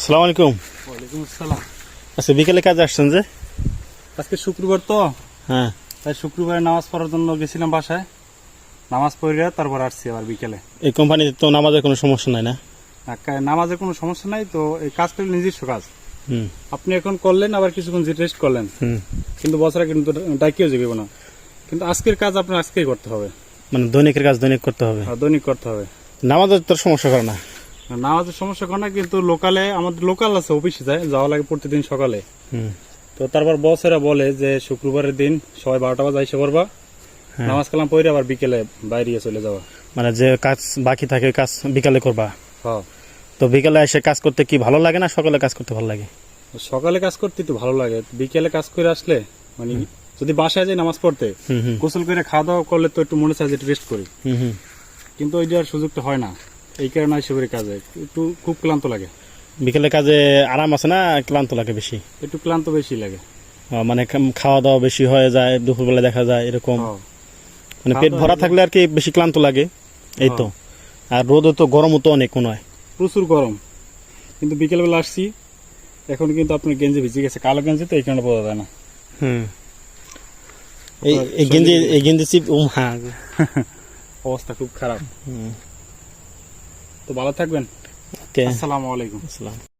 আসসালামু আলাইকুম। ওয়ালাইকুম আসসালাম। আচ্ছা, বিকেলে কাজে আসছেন যে? আজকে শুক্রবার তো, হ্যাঁ। তাই শুক্রবারে নামাজ পড়ার জন্য গেছিলাম বাসায়। নামাজ পড়ে তারপর আসছি আবার বিকেলে। এই কোম্পানিতে তো নামাজের কোনো সমস্যা নাই না? নামাজের কোনো সমস্যা নাই তো, এই কাজটা নিজস্ব কাজ। হুম আপনি এখন করলেন, আবার কিছুক্ষণ রেস্ট করলেন, হুম। কিন্তু বছরে কিন্তু ডাকিও যাবে না। কিন্তু আজকের কাজ আপনার আজকেই করতে হবে, মানে দৈনিকের কাজ দৈনিক করতে হবে, আর দৈনিক করতে হবে। নামাজের তো সমস্যা করে না? নামাজের সমস্যা করে না, কিন্তু লোকালে আমাদের লোকাল আছে, অফিসে যায়, যাওয়া লাগে প্রতিদিন সকালে। হুম। তো তারপর বসেরা বলে যে শুক্রবারের দিন সবাই 12টা বাজে এসে পড়বা, হ্যাঁ। নামাজ কালাম পড়ে আবার বিকেলে বাইরে চলে যাওয়া। মানে যে কাজ বাকি থাকে কাজ বিকালে করবা? হ্যাঁ। তো বিকালে এসে কাজ করতে কি ভালো লাগে না সকালে কাজ করতে ভালো লাগে? সকালে কাজ করতে তো ভালো লাগে, বিকেলে কাজ করে আসলে মানে যদি বাসায় যাই নামাজ পড়তে, হুম হুম গোসল করে খাওয়া দাওয়া করলে তো একটু মনে চায় যে রেস্ট করি, হুম হুম। কিন্তু ওই যাওয়ার সুযোগটা হয় না। এই কারণে এসে করে কাজে একটু খুব ক্লান্ত লাগে। বিকেলে কাজে আরাম আছে না ক্লান্ত লাগে বেশি? একটু ক্লান্ত বেশি লাগে। মানে খাওয়া দাওয়া বেশি হয়ে যায়, দুপুরবেলা দেখা যায় এরকম। হ্যাঁ। মানে পেট ভরা থাকলে আর কি বেশি ক্লান্ত লাগে, এই তো। আর রোদে তো গরমও তো অনেক মনে হয়। প্রচুর গরম, কিন্তু বিকেলবেলা আসছি, এখন কিন্তু আপনার গেঞ্জি ভিজে গেছে, কালো গেঞ্জি তো এই কারণে বোঝা যায় না। হুম। এই গেঞ্জি চিপ হ্যাঁ। অবস্থা খুব খারাপ। হুম। তো ভালো থাকবেন। ওকে, আসসালামু আলাইকুম। আসসালাম।